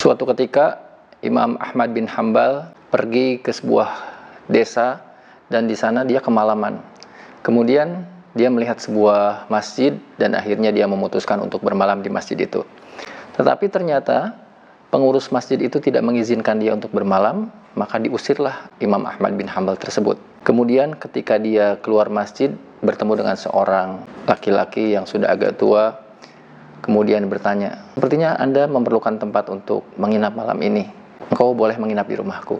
Suatu ketika Imam Ahmad bin Hambal pergi ke sebuah desa dan di sana dia kemalaman. Kemudian dia melihat sebuah masjid dan akhirnya dia memutuskan untuk bermalam di masjid itu. Tetapi ternyata pengurus masjid itu tidak mengizinkan dia untuk bermalam, maka diusirlah Imam Ahmad bin Hambal tersebut. Kemudian ketika dia keluar masjid bertemu dengan seorang laki-laki yang sudah agak tua, kemudian bertanya, "Sepertinya Anda memerlukan tempat untuk menginap malam ini. Engkau boleh menginap di rumahku."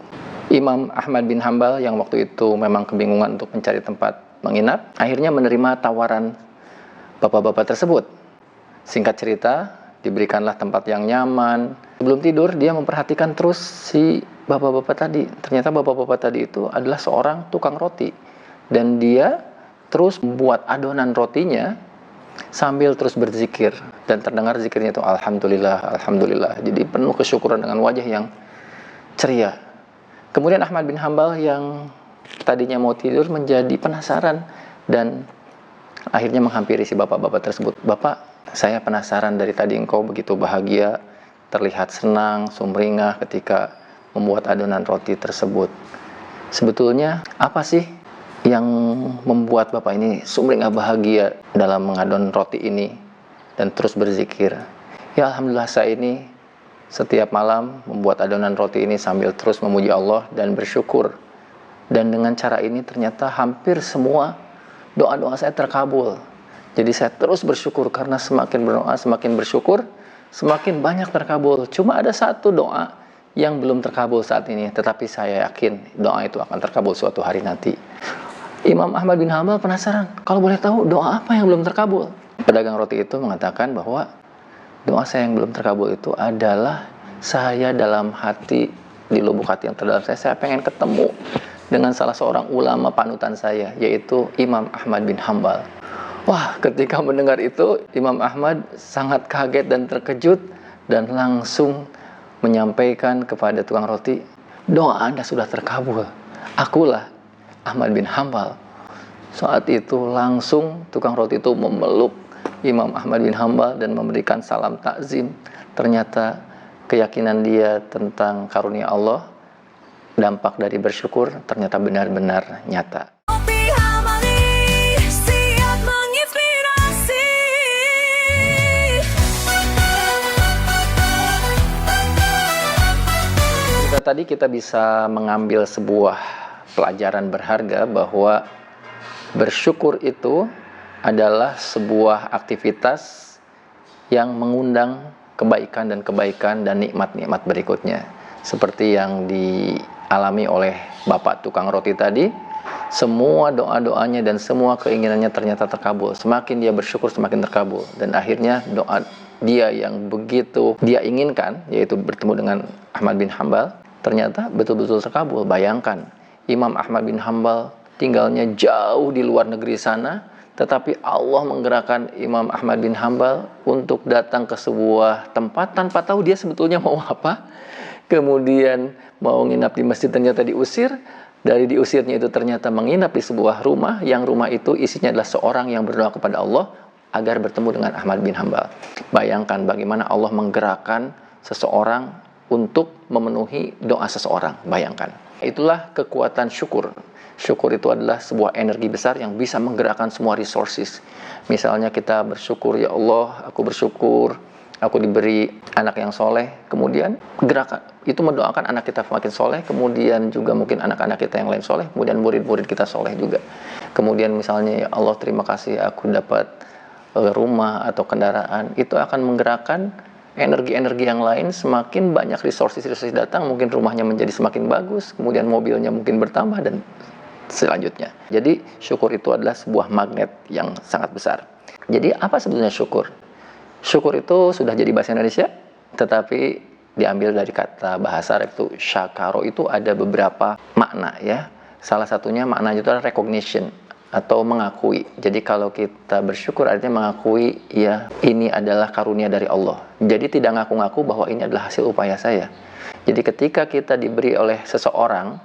Imam Ahmad bin Hambal yang waktu itu memang kebingungan untuk mencari tempat menginap, akhirnya menerima tawaran bapak-bapak tersebut. Singkat cerita, diberikanlah tempat yang nyaman. Sebelum tidur, dia memperhatikan terus si bapak-bapak tadi. Ternyata bapak-bapak tadi itu adalah seorang tukang roti. Dan dia terus membuat adonan rotinya sambil terus berzikir. Dan terdengar zikirnya itu Alhamdulillah, Alhamdulillah. Jadi penuh kesyukuran dengan wajah yang ceria. Kemudian Ahmad bin Hambal yang tadinya mau tidur menjadi penasaran dan akhirnya menghampiri si bapak-bapak tersebut. "Bapak, saya penasaran dari tadi engkau begitu bahagia, terlihat senang, sumringah ketika membuat adonan roti tersebut. Sebetulnya apa sih yang membuat Bapak ini sumringah bahagia dalam mengadon roti ini dan terus berzikir?" "Ya Alhamdulillah, saya ini setiap malam membuat adonan roti ini sambil terus memuji Allah dan bersyukur. Dan dengan cara ini ternyata hampir semua doa-doa saya terkabul. Jadi saya terus bersyukur karena semakin berdoa, semakin bersyukur, semakin banyak terkabul. Cuma ada satu doa yang belum terkabul saat ini, tetapi saya yakin doa itu akan terkabul suatu hari nanti." Imam Ahmad bin Hambal penasaran, kalau boleh tahu doa apa yang belum terkabul? Pedagang roti itu mengatakan bahwa doa saya yang belum terkabul itu adalah saya dalam hati, di lubuk hati yang terdalam saya pengen ketemu dengan salah seorang ulama panutan saya, yaitu Imam Ahmad bin Hambal. Wah, ketika mendengar itu, Imam Ahmad sangat kaget dan terkejut dan langsung menyampaikan kepada tukang roti, "Doa Anda sudah terkabul. Akulah Ahmad bin Hambal." Saat itu langsung tukang roti itu memeluk Imam Ahmad bin Hambal dan memberikan salam takzim. Ternyata keyakinan dia tentang karunia Allah, dampak dari bersyukur ternyata benar-benar nyata. Tadi kita bisa mengambil sebuah pelajaran berharga bahwa bersyukur itu adalah sebuah aktivitas yang mengundang kebaikan dan nikmat-nikmat berikutnya. Seperti yang dialami oleh Bapak tukang roti tadi, semua doa-doanya dan semua keinginannya ternyata terkabul. Semakin dia bersyukur, semakin terkabul. Dan akhirnya doa dia yang begitu dia inginkan, yaitu bertemu dengan Ahmad bin Hambal, ternyata betul-betul terkabul. Bayangkan, Imam Ahmad bin Hambal tinggalnya jauh di luar negeri sana, tetapi Allah menggerakkan Imam Ahmad bin Hambal untuk datang ke sebuah tempat tanpa tahu dia sebetulnya mau apa. Kemudian mau nginap di masjid, ternyata diusir. Dari diusirnya itu ternyata menginap di sebuah rumah, yang rumah itu isinya adalah seorang yang berdoa kepada Allah agar bertemu dengan Ahmad bin Hambal. Bayangkan bagaimana Allah menggerakkan seseorang untuk memenuhi doa seseorang. Bayangkan. Itulah kekuatan syukur. Syukur itu adalah sebuah energi besar yang bisa menggerakkan semua resources. Misalnya kita bersyukur, "Ya Allah, aku bersyukur aku diberi anak yang soleh." Kemudian gerakan itu mendoakan anak kita semakin soleh. Kemudian juga mungkin anak-anak kita yang lain soleh. Kemudian murid-murid kita soleh juga. Kemudian misalnya, "Ya Allah, terima kasih aku dapat rumah atau kendaraan." Itu akan menggerakkan energi-energi yang lain, semakin banyak resources datang, mungkin rumahnya menjadi semakin bagus, kemudian mobilnya mungkin bertambah, dan selanjutnya. Jadi syukur itu adalah sebuah magnet yang sangat besar. Jadi apa sebetulnya syukur? Syukur itu sudah jadi bahasa Indonesia, tetapi diambil dari kata bahasa Arab itu syakaro. Itu ada beberapa makna ya. Salah satunya maknanya itu adalah recognition atau mengakui. Jadi kalau kita bersyukur artinya mengakui, ya ini adalah karunia dari Allah. Jadi tidak ngaku-ngaku bahwa ini adalah hasil upaya saya. Jadi ketika kita diberi oleh seseorang,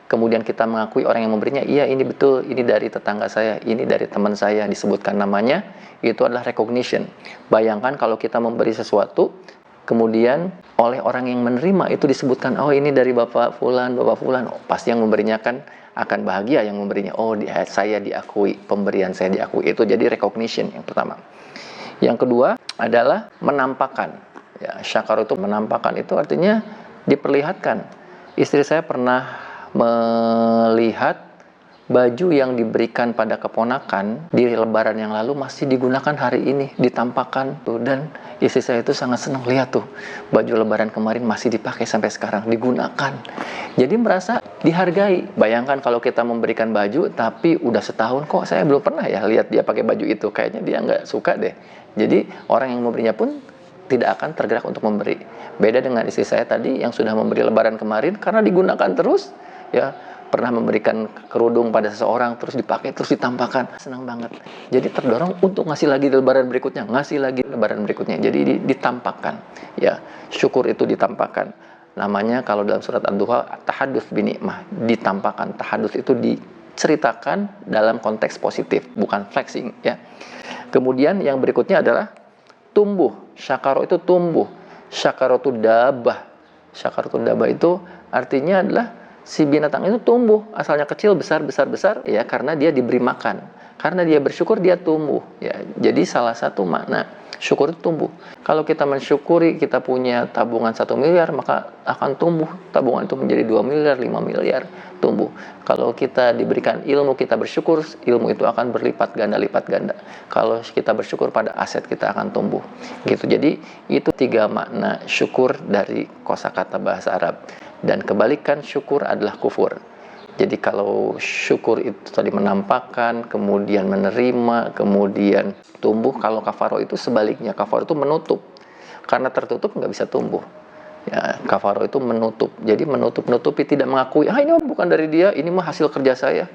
kemudian kita mengakui orang yang memberinya, iya ini betul, ini dari tetangga saya, ini dari teman saya, disebutkan namanya, itu adalah recognition. Bayangkan kalau kita memberi sesuatu, Kemudian oleh orang yang menerima itu disebutkan, oh ini dari Bapak Fulan, oh, pasti yang memberinya akan bahagia yang memberinya. Oh, saya diakui, pemberian saya diakui. Itu jadi recognition yang pertama. Yang kedua adalah menampakkan. Ya, syakar itu menampakkan, itu artinya diperlihatkan. Istri saya pernah melihat baju yang diberikan pada keponakan di lebaran yang lalu masih digunakan hari ini, ditampakkan tuh. Dan istri saya itu sangat senang lihat tuh, baju lebaran kemarin masih dipakai sampai sekarang, digunakan. Jadi merasa dihargai. Bayangkan kalau kita memberikan baju tapi udah setahun kok saya belum pernah ya lihat dia pakai baju itu, kayaknya dia nggak suka deh. Jadi orang yang memberinya pun tidak akan tergerak untuk memberi. Beda dengan istri saya tadi yang sudah memberi lebaran kemarin karena digunakan terus, ya, pernah memberikan kerudung pada seseorang terus dipakai terus ditampakkan, senang banget. Jadi terdorong untuk ngasih lagi di lebaran berikutnya, ngasih lagi lebaran berikutnya. Jadi ditampakkan, ya, syukur itu ditampakkan. Namanya kalau dalam surat Ad-Duha tahadduts bi nikmah, ditampakkan. Tahadduts itu diceritakan dalam konteks positif, bukan flexing, ya. Kemudian yang berikutnya adalah tumbuh. Syakaro itu tumbuh. Syakaro itu dabah. Syakaro itu dabah itu artinya adalah si binatang itu tumbuh, asalnya kecil besar ya karena dia diberi makan, karena dia bersyukur dia tumbuh, ya. Jadi salah satu makna syukur itu tumbuh. Kalau kita mensyukuri kita punya tabungan 1 miliar, maka akan tumbuh tabungan itu menjadi 2 miliar, 5 miliar, tumbuh. Kalau kita diberikan ilmu, kita bersyukur, ilmu itu akan berlipat ganda. Kalau kita bersyukur pada aset, kita akan tumbuh, gitu. Jadi itu 3 makna syukur dari kosakata bahasa Arab. Dan kebalikan syukur adalah kufur. Jadi kalau syukur itu tadi menampakkan, kemudian menerima, kemudian tumbuh. Kalau kafaro itu sebaliknya. Kafaro itu menutup. Karena tertutup nggak bisa tumbuh. Ya, kafaro itu menutup. Jadi menutupi, tidak mengakui, ini bukan dari dia, ini mah hasil kerja saya.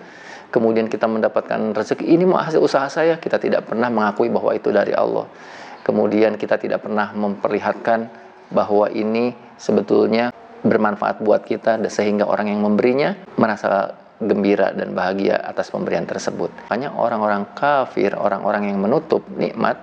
Kemudian kita mendapatkan rezeki, ini mah hasil usaha saya. Kita tidak pernah mengakui bahwa itu dari Allah. Kemudian kita tidak pernah memperlihatkan bahwa ini sebetulnya bermanfaat buat kita, sehingga orang yang memberinya merasa gembira dan bahagia atas pemberian tersebut. Makanya orang-orang kafir, orang-orang yang menutup nikmat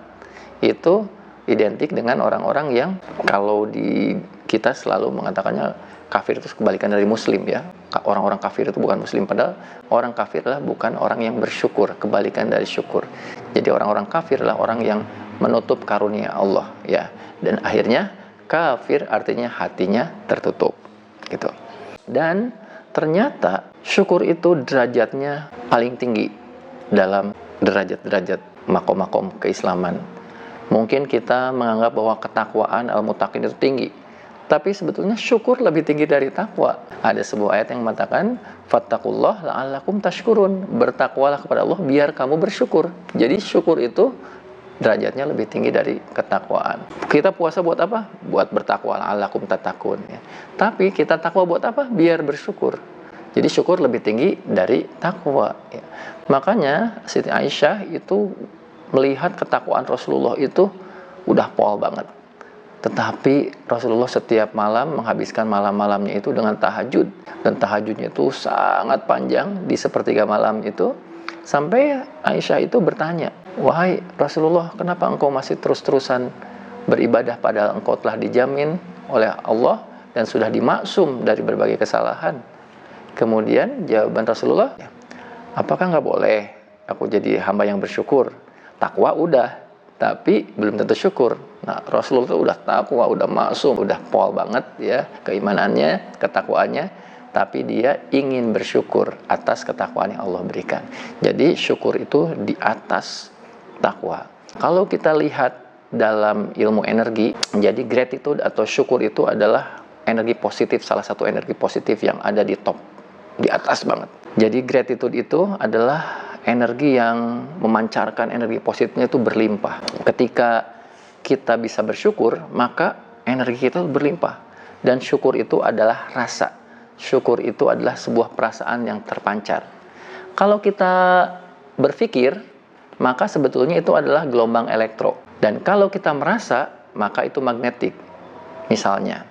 itu identik dengan orang-orang yang kalau di kita selalu mengatakannya kafir itu kebalikan dari muslim, ya. Orang-orang kafir itu bukan muslim, padahal orang kafir adalah bukan orang yang bersyukur, kebalikan dari syukur. Jadi orang-orang kafir adalah orang yang menutup karunia Allah, ya. Dan akhirnya kafir artinya hatinya tertutup, gitu. Dan ternyata syukur itu derajatnya paling tinggi dalam derajat-derajat makom-makom keislaman. Mungkin kita menganggap bahwa ketakwaan al-muttaqin itu tinggi, tapi sebetulnya syukur lebih tinggi dari takwa. Ada sebuah ayat yang mengatakan fattaqullah la'allakum tashkurun, bertakwalah kepada Allah biar kamu bersyukur. Jadi syukur itu derajatnya lebih tinggi dari ketakwaan. Kita puasa buat apa? Buat bertakwa, la'allakum tattaqun, ya. Tapi kita takwa buat apa? Biar bersyukur. Jadi syukur lebih tinggi dari takwa, ya. Makanya Siti Aisyah itu melihat ketakwaan Rasulullah itu udah pol banget. Tetapi Rasulullah setiap malam menghabiskan malam-malamnya itu dengan tahajud. Dan tahajudnya itu sangat panjang di sepertiga malam itu. Sampai Aisyah itu bertanya, wahai Rasulullah, kenapa engkau masih terus-terusan beribadah padahal engkau telah dijamin oleh Allah dan sudah dimaksum dari berbagai kesalahan? Kemudian jawaban Rasulullah, apakah nggak boleh aku jadi hamba yang bersyukur? Takwa udah, tapi belum tentu syukur. Nah, Rasulullah itu udah takwa, udah maksum, udah pol banget, ya, keimanannya, ketakwaannya. Tapi dia ingin bersyukur atas ketakwaan yang Allah berikan. Jadi syukur itu di atas takwa. Kalau kita lihat dalam ilmu energi, jadi gratitude atau syukur itu adalah energi positif, salah satu energi positif yang ada di top, di atas banget. Jadi gratitude itu adalah energi yang memancarkan energi positifnya itu berlimpah. Ketika kita bisa bersyukur, maka energi kita berlimpah. Dan syukur itu adalah rasa. Syukur itu adalah sebuah perasaan yang terpancar. Kalau kita berpikir, maka sebetulnya itu adalah gelombang elektro. Dan kalau kita merasa, maka itu magnetik. Misalnya,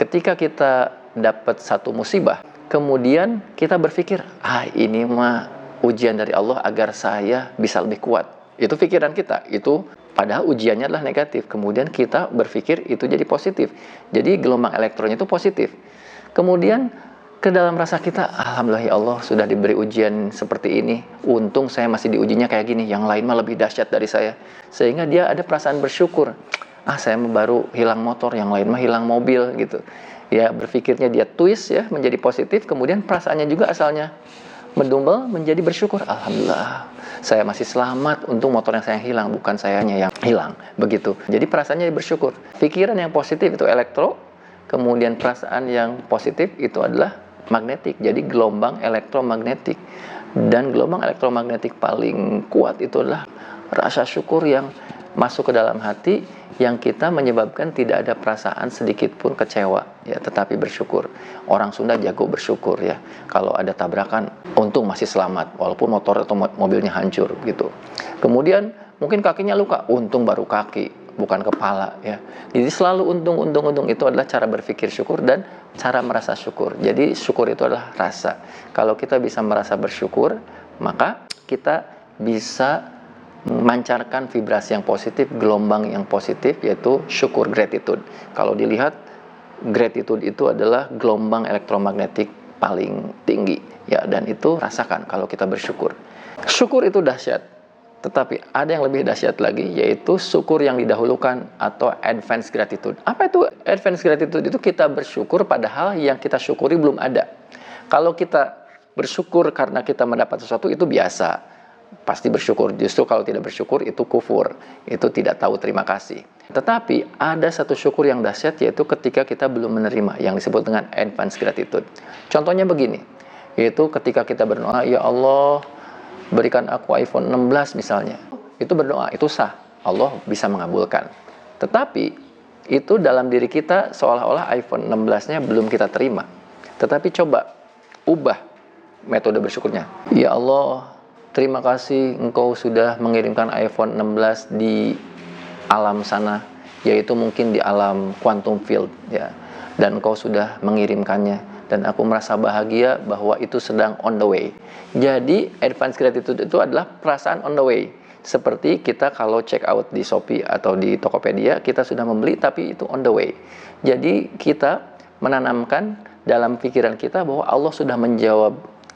ketika kita dapat satu musibah, kemudian kita berpikir, ini mah ujian dari Allah agar saya bisa lebih kuat. Itu pikiran kita, itu Padahal ujiannya adalah negatif. Kemudian kita berpikir itu jadi positif. Jadi gelombang elektronnya itu positif. Kemudian ke dalam rasa kita, alhamdulillah ya Allah sudah diberi ujian seperti ini. Untung saya masih diujinya kayak gini. Yang lain mah lebih dahsyat dari saya. Sehingga dia ada perasaan bersyukur. Saya baru hilang motor, yang lain mah hilang mobil gitu. Ya berpikirnya dia twist ya menjadi positif. Kemudian perasaannya juga asalnya mendumbel menjadi bersyukur, alhamdulillah saya masih selamat, untung motor yang saya hilang bukan sayanya yang hilang, begitu. Jadi perasaannya bersyukur. Pikiran yang positif itu elektro, kemudian perasaan yang positif itu adalah magnetik, jadi gelombang elektromagnetik. Dan gelombang elektromagnetik paling kuat itu adalah rasa syukur yang masuk ke dalam hati, yang kita menyebabkan tidak ada perasaan sedikit pun kecewa ya, tetapi bersyukur. Orang Sunda jago bersyukur ya. Kalau ada tabrakan, untung masih selamat walaupun motor atau mobilnya hancur gitu. Kemudian mungkin kakinya luka, untung baru kaki bukan kepala ya. Jadi selalu untung itu adalah cara berpikir syukur dan cara merasa syukur. Jadi syukur itu adalah rasa. Kalau kita bisa merasa bersyukur, maka kita bisa memancarkan vibrasi yang positif, gelombang yang positif, yaitu syukur, gratitude. Kalau dilihat, gratitude itu adalah gelombang elektromagnetik paling tinggi ya, dan itu rasakan kalau kita bersyukur. Syukur itu dahsyat, tetapi ada yang lebih dahsyat lagi, yaitu syukur yang didahulukan atau advance gratitude. Apa itu advance gratitude? Itu kita bersyukur padahal yang kita syukuri belum ada. Kalau kita bersyukur karena kita mendapat sesuatu, itu biasa, pasti bersyukur. Justru kalau tidak bersyukur itu kufur, itu tidak tahu terima kasih. Tetapi ada satu syukur yang dahsyat, yaitu ketika kita belum menerima, yang disebut dengan advance gratitude. Contohnya begini, yaitu ketika kita berdoa, ya Allah berikan aku iPhone 16 misalnya. Itu berdoa, itu sah, Allah bisa mengabulkan. Tetapi itu dalam diri kita seolah-olah iPhone 16-nya belum kita terima. Tetapi coba ubah metode bersyukurnya. Ya Allah, terima kasih Engkau sudah mengirimkan iPhone 16 di alam sana, yaitu mungkin di alam quantum field ya. Dan Engkau sudah mengirimkannya, dan aku merasa bahagia bahwa itu sedang on the way. Jadi advance gratitude itu adalah perasaan on the way. Seperti kita kalau check out di Shopee atau di Tokopedia, kita sudah membeli tapi itu on the way. Jadi kita menanamkan dalam pikiran kita bahwa Allah sudah menjawab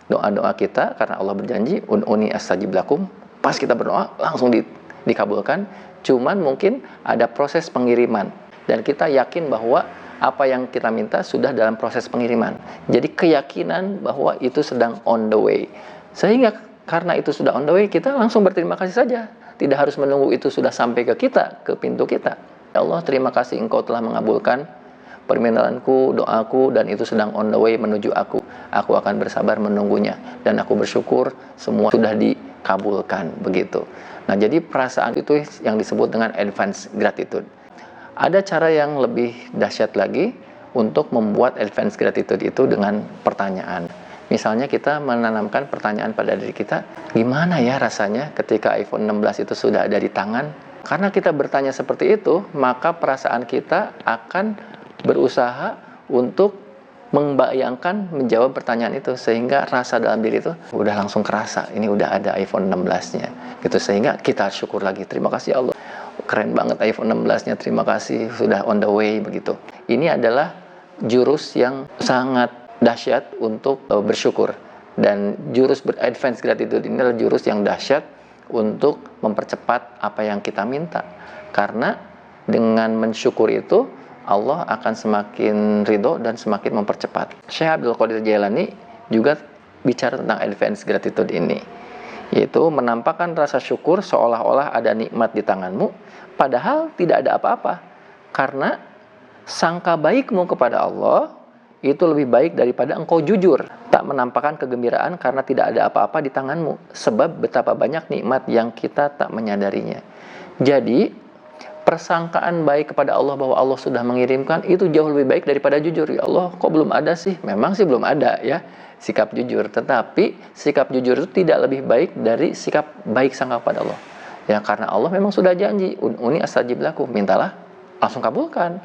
doa-doa kita, karena Allah berjanji ud'uni astajib lakum. Pas kita berdoa langsung dikabulkan. Cuman mungkin ada proses pengiriman, dan kita yakin bahwa apa yang kita minta sudah dalam proses pengiriman. Jadi keyakinan bahwa itu sedang on the way. Sehingga karena itu sudah on the way, kita langsung berterima kasih saja. Tidak harus menunggu itu sudah sampai ke kita, ke pintu kita. Ya Allah, terima kasih Engkau telah mengabulkan permintaanku, doaku, dan itu sedang on the way menuju aku. Aku akan bersabar menunggunya, dan aku bersyukur semua sudah dikabulkan, begitu. Nah, jadi perasaan itu yang disebut dengan advance gratitude. Ada cara yang lebih dahsyat lagi untuk membuat advance gratitude itu dengan pertanyaan. Misalnya kita menanamkan pertanyaan pada diri kita, gimana ya rasanya ketika iPhone 16 itu sudah ada di tangan? Karena kita bertanya seperti itu, maka perasaan kita akan berusaha untuk membayangkan, menjawab pertanyaan itu, sehingga rasa dalam diri itu udah langsung kerasa, ini udah ada iPhone 16-nya gitu. Sehingga kita syukur lagi, terima kasih Allah, keren banget iPhone 16-nya, terima kasih sudah on the way, begitu. Ini adalah jurus yang sangat dahsyat untuk bersyukur, dan jurus advance gratitude ini adalah jurus yang dahsyat untuk mempercepat apa yang kita minta. Karena dengan mensyukur itu Allah akan semakin ridho dan semakin mempercepat. Syekh Abdul Qadir Jailani juga bicara tentang advance gratitude ini, yaitu menampakkan rasa syukur seolah-olah ada nikmat di tanganmu, padahal tidak ada apa-apa. Karena sangka baikmu kepada Allah itu lebih baik daripada engkau jujur tak menampakkan kegembiraan karena tidak ada apa-apa di tanganmu, sebab betapa banyak nikmat yang kita tak menyadarinya. Jadi persangkaan baik kepada Allah bahwa Allah sudah mengirimkan itu jauh lebih baik daripada jujur. Ya Allah, kok belum ada sih? Memang sih belum ada ya, sikap jujur. Tetapi sikap jujur itu tidak lebih baik dari sikap baik sangka kepada Allah. Ya, karena Allah memang sudah janji, ud'uni astajib lakum, mintalah langsung kabulkan.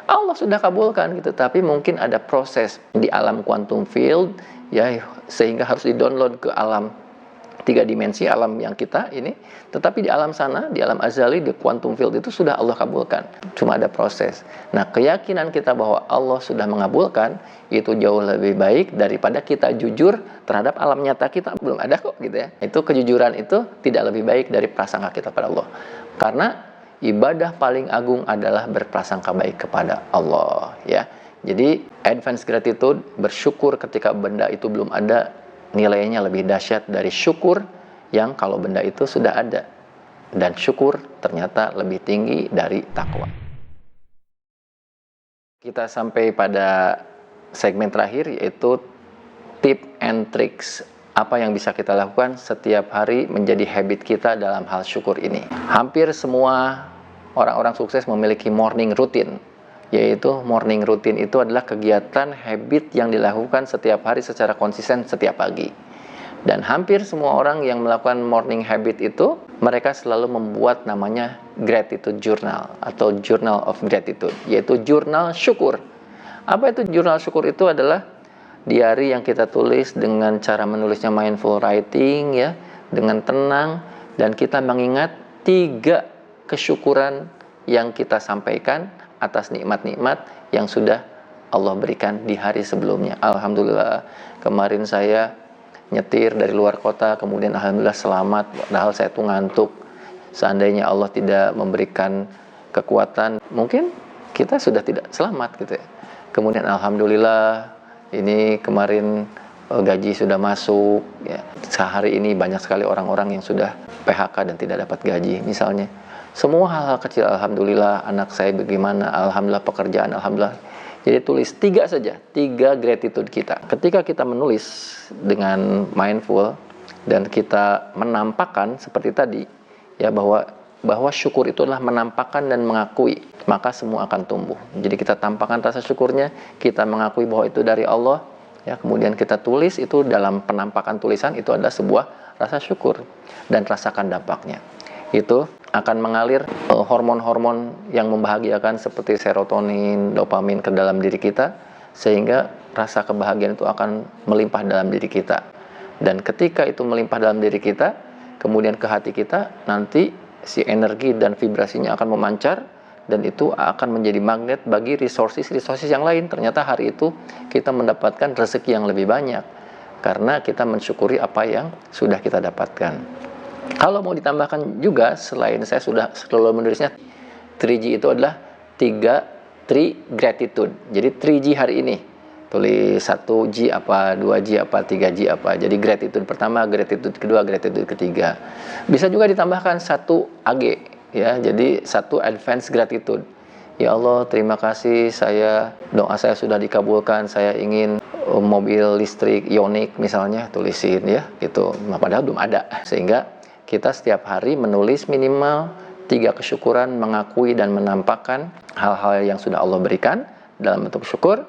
Allah sudah kabulkan gitu. Tapi mungkin ada proses di alam quantum field ya, sehingga harus di-download ke alam tiga dimensi alam yang kita ini, tetapi di alam sana, di alam azali, di quantum field itu sudah Allah kabulkan. Cuma ada proses. Nah, keyakinan kita bahwa Allah sudah mengabulkan itu jauh lebih baik daripada kita jujur terhadap alam nyata kita belum ada kok gitu ya. Itu kejujuran itu tidak lebih baik dari prasangka kita pada Allah. Karena ibadah paling agung adalah berprasangka baik kepada Allah ya. Jadi advance gratitude, bersyukur ketika benda itu belum ada, nilainya lebih dahsyat dari syukur yang kalau benda itu sudah ada. Dan syukur ternyata lebih tinggi dari takwa. Kita sampai pada segmen terakhir, yaitu tip and tricks. Apa yang bisa kita lakukan setiap hari menjadi habit kita dalam hal syukur ini. Hampir semua orang-orang sukses memiliki morning routine. Yaitu morning routine itu adalah kegiatan habit yang dilakukan setiap hari secara konsisten setiap pagi. Dan hampir semua orang yang melakukan morning habit itu, mereka selalu membuat namanya gratitude journal atau journal of gratitude, yaitu jurnal syukur. Apa itu jurnal syukur? Itu adalah diary yang kita tulis dengan cara menulisnya mindful writing ya, dengan tenang, dan kita mengingat 3 kesyukuran yang kita sampaikan atas nikmat-nikmat yang sudah Allah berikan di hari sebelumnya. Alhamdulillah, kemarin saya nyetir dari luar kota, kemudian alhamdulillah selamat, padahal saya tuh ngantuk. Seandainya Allah tidak memberikan kekuatan, mungkin kita sudah tidak selamat gitu ya. Kemudian alhamdulillah, ini kemarin gaji sudah masuk ya. Sehari ini banyak sekali orang-orang yang sudah PHK dan tidak dapat gaji misalnya. Semua hal-hal kecil, alhamdulillah, anak saya bagaimana, alhamdulillah pekerjaan, alhamdulillah. Jadi tulis 3 saja, 3 gratitude kita. Ketika kita menulis dengan mindful dan kita menampakkan seperti tadi ya, bahwa syukur itu adalah menampakkan dan mengakui, maka semua akan tumbuh. Jadi kita tampakkan rasa syukurnya, kita mengakui bahwa itu dari Allah ya, kemudian kita tulis itu dalam penampakan tulisan itu adalah sebuah rasa syukur dan rasakan dampaknya. Itu akan mengalir hormon-hormon yang membahagiakan seperti serotonin, dopamin ke dalam diri kita, sehingga rasa kebahagiaan itu akan melimpah dalam diri kita. Dan ketika itu melimpah dalam diri kita, kemudian ke hati kita, nanti si energi dan vibrasinya akan memancar, dan itu akan menjadi magnet bagi resources yang lain. Ternyata hari itu kita mendapatkan rezeki yang lebih banyak karena kita mensyukuri apa yang sudah kita dapatkan. Kalau mau ditambahkan juga, selain saya sudah selalu menulisnya, 3G itu adalah 3 gratitude. Jadi 3G hari ini, tulis 1G apa, 2G apa, 3G apa. Jadi gratitude pertama, gratitude kedua, gratitude ketiga. Bisa juga ditambahkan 1 AG ya, jadi 1 advance gratitude. Ya Allah, terima kasih, doa saya sudah dikabulkan, saya ingin mobil listrik Ioniq misalnya, tulisin ya gitu. Padahal belum ada. Sehingga kita setiap hari menulis minimal 3 kesyukuran, mengakui dan menampakkan hal-hal yang sudah Allah berikan dalam bentuk syukur,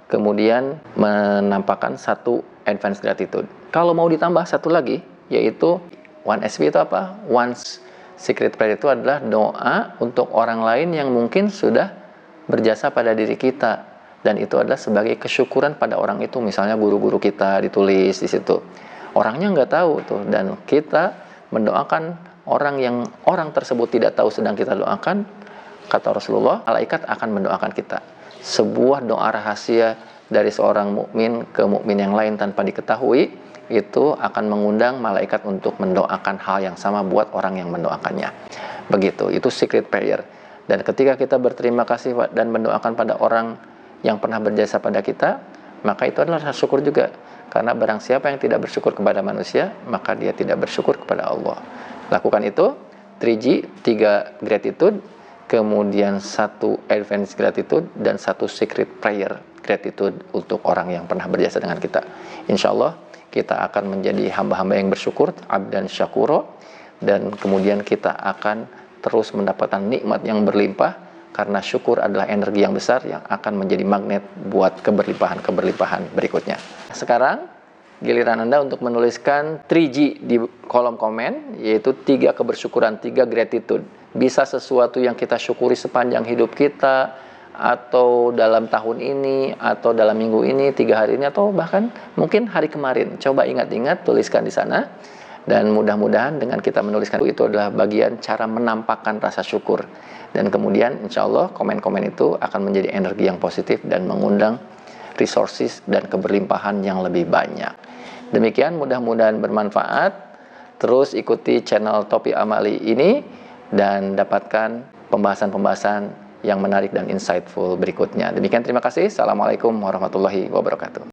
kemudian menampakkan 1 advance gratitude. Kalau mau ditambah 1 lagi, yaitu 1SP itu apa? One's secret prayer itu adalah doa untuk orang lain yang mungkin sudah berjasa pada diri kita, dan itu adalah sebagai kesyukuran pada orang itu. Misalnya guru-guru kita ditulis di situ, orangnya nggak tahu tuh, dan kita mendoakan orang tersebut tidak tahu sedang kita doakan. Kata Rasulullah, malaikat akan mendoakan kita. Sebuah doa rahasia dari seorang mukmin ke mukmin yang lain tanpa diketahui, itu akan mengundang malaikat untuk mendoakan hal yang sama buat orang yang mendoakannya. Begitu, itu secret prayer. Dan ketika kita berterima kasih dan mendoakan pada orang yang pernah berjasa pada kita, maka itu adalah rasa syukur juga. Karena barang siapa yang tidak bersyukur kepada manusia, maka dia tidak bersyukur kepada Allah. Lakukan itu, 3G, 3 gratitude, kemudian 1 advance gratitude, dan 1 secret prayer gratitude untuk orang yang pernah berjasa dengan kita. Insya Allah, kita akan menjadi hamba-hamba yang bersyukur, abdan syakuro, dan kemudian kita akan terus mendapatkan nikmat yang berlimpah, karena syukur adalah energi yang besar yang akan menjadi magnet buat keberlimpahan berikutnya. Sekarang giliran Anda untuk menuliskan 3G di kolom komen, yaitu 3 kebersyukuran, 3 gratitude. Bisa sesuatu yang kita syukuri sepanjang hidup kita, atau dalam tahun ini, atau dalam minggu ini, 3 hari ini, atau bahkan mungkin hari kemarin. Coba ingat-ingat, tuliskan di sana. Dan mudah-mudahan dengan kita menuliskan itu adalah bagian cara menampakkan rasa syukur. Dan kemudian insya Allah komen-komen itu akan menjadi energi yang positif dan mengundang resources dan keberlimpahan yang lebih banyak. Demikian, mudah-mudahan bermanfaat. Terus ikuti channel Taufiq Amali ini dan dapatkan pembahasan-pembahasan yang menarik dan insightful berikutnya. Demikian, terima kasih. Assalamualaikum warahmatullahi wabarakatuh.